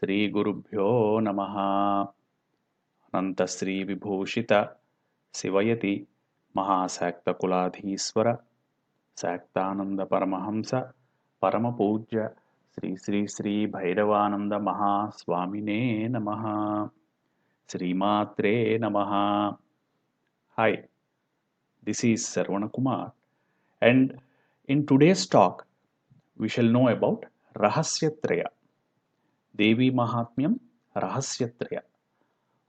श्रीगुरुभ्यो नमः। अनन्तश्रीविभूषित शिवयति महाशाक्तकुलाधीश्वर शाक्तानन्दपरमहंस परमपूज्य श्री श्री श्री भैरवानंद महास्वामिने नमः। श्रीमात्रे नमः। Hi, this is Sarvana Kumar, and in today's talk we shall know about Rahasyatraya, Devi Mahatmyam Rahasyatraya.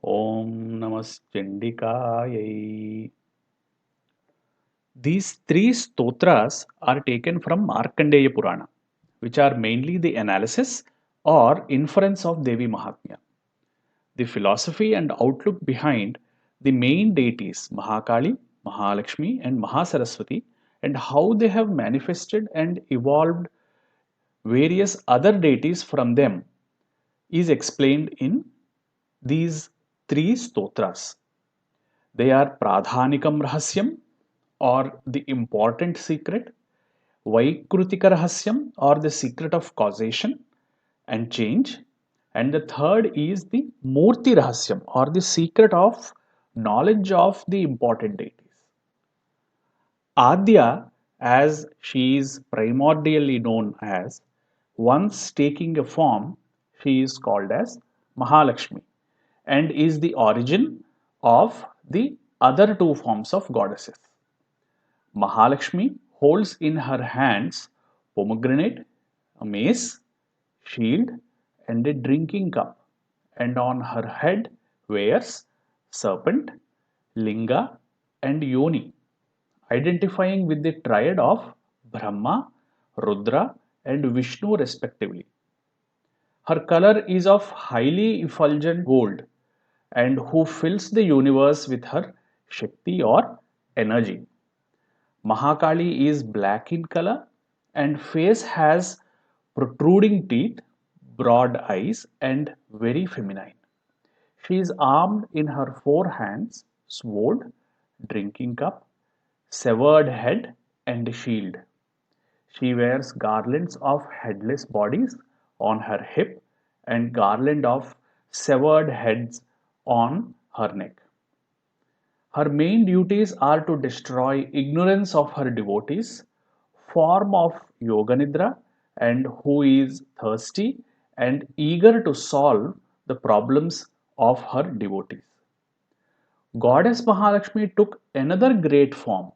Om Namaschandikayai. These three stotras are taken from Markandeya Purana, which are mainly the analysis or inference of Devi Mahatmya. The philosophy and outlook behind the main deities Mahakali, Mahalakshmi, and Mahasaraswati, and how they have manifested and evolved various other deities from them is explained in these three stotras. They are Pradhanikam Rahasyam, or the important secret, Vaikrutika Rahasyam, or the secret of causation and change, and the third is the Murti Rahasyam, or the secret of knowledge of the important deities. Adya, as she is primordially known as, once taking a form, she is called as Mahalakshmi and is the origin of the other two forms of goddesses. Mahalakshmi holds in her hands pomegranate, a mace, shield, and a drinking cup, and on her head wears serpent, linga, and yoni, identifying with the triad of Brahma, Rudra, and Vishnu respectively. Her color is of highly effulgent gold, and who fills the universe with her Shakti or energy. Mahakali is black in color and face has protruding teeth, broad eyes, and very feminine. She is armed in her four hands, sword, drinking cup, severed head, and shield. She wears garlands of headless bodies on her hip and garland of severed heads on her neck. Her main duties are to destroy ignorance of her devotees, form of Yoganidra, and who is thirsty and eager to solve the problems of her devotees. Goddess Mahalakshmi took another great form,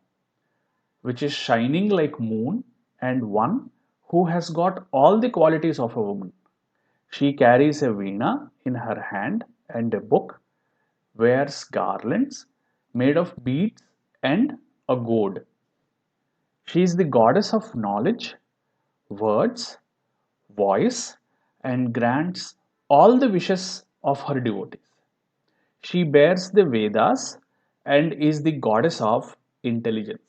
which is shining like moon and one who has got all the qualities of a woman. She carries a veena in her hand and a book, wears garlands made of beads and a gourd. She is the goddess of knowledge, words, voice, and grants all the wishes of her devotees. She bears the Vedas and is the goddess of intelligence.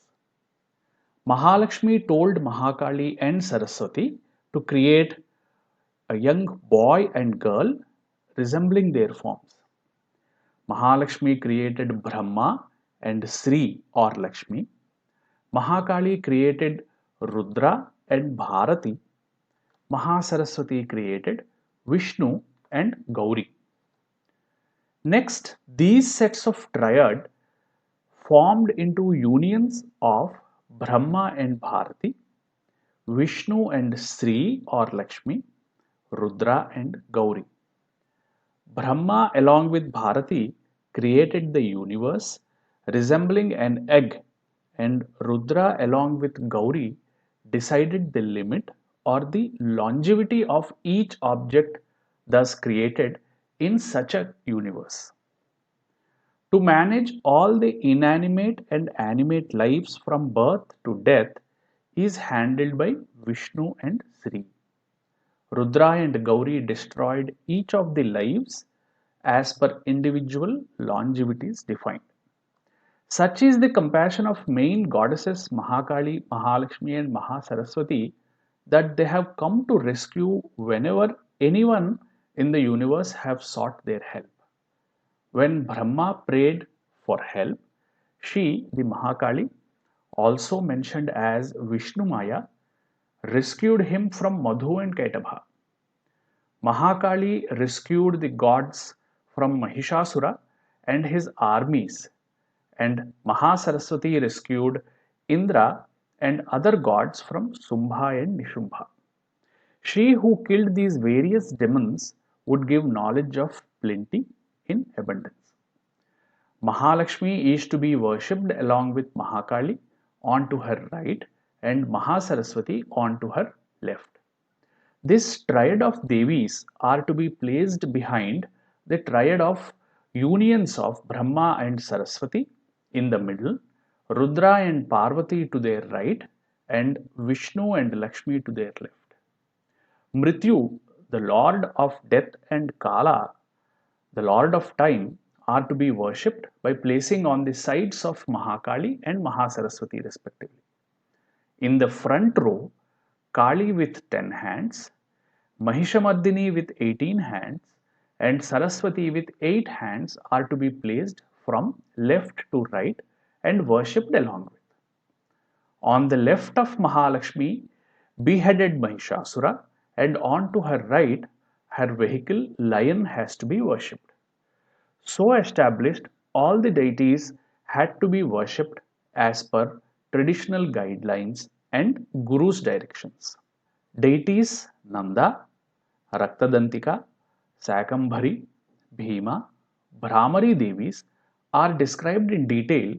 Mahalakshmi told Mahakali and Saraswati to create a young boy and girl resembling their forms. Mahalakshmi created Brahma and Sri or Lakshmi. Mahakali created Rudra and Bharati. Mahasaraswati created Vishnu and Gauri. Next, these sets of triad formed into unions of Brahma and Bharati, Vishnu and Sri or Lakshmi, Rudra and Gauri. Brahma, along with Bharati, created the universe resembling an egg, and Rudra, along with Gauri, decided the limit or the longevity of each object thus created in such a universe. To manage all the inanimate and animate lives from birth to death is handled by Vishnu and Sri. Rudra and Gauri destroyed each of the lives as per individual longevities defined. Such is the compassion of main goddesses Mahakali, Mahalakshmi, and Mahasaraswati that they have come to rescue whenever anyone in the universe have sought their help. When Brahma prayed for help, she, the Mahakali, also mentioned as Vishnu Maya, rescued him from Madhu and Kaitabha. Mahakali rescued the gods from Mahishasura and his armies, and Mahasaraswati rescued Indra and other gods from Sumbha and Nishumbha. She who killed these various demons would give knowledge of plenty in abundance. Mahalakshmi is to be worshipped along with Mahakali on to her right and Mahasaraswati on to her left. This triad of Devis are to be placed behind the triad of unions of Brahma and Saraswati in the middle, Rudra and Parvati to their right, and Vishnu and Lakshmi to their left. Mrityu, the lord of death, and Kala, the lord of time, are to be worshipped by placing on the sides of Mahakali and Mahasaraswati respectively. In the front row, Kali with 10 hands, Mahishamardini with 18 hands, and Saraswati with 8 hands are to be placed from left to right and worshipped along with. On the left of Mahalakshmi, beheaded Mahishasura, and on to her right, her vehicle lion has to be worshipped. So established, all the deities had to be worshipped as per traditional guidelines and Guru's directions. Deities Nanda, Raktadantika, Sakambhari, Bhima, Brahmari Devis are described in detail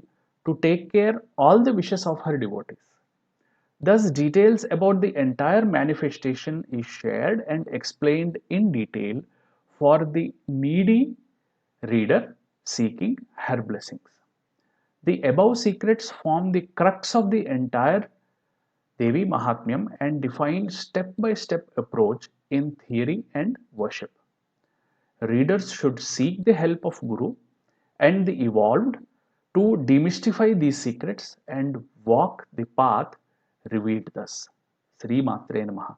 to take care all the wishes of her devotees. Thus, details about the entire manifestation is shared and explained in detail for the needy reader seeking her blessings. The above secrets form the crux of the entire Devi Mahatmyam and define step-by-step approach in theory and worship. Readers should seek the help of Guru and the evolved to demystify these secrets and walk the path revealed thus. Sri Matre Namaha.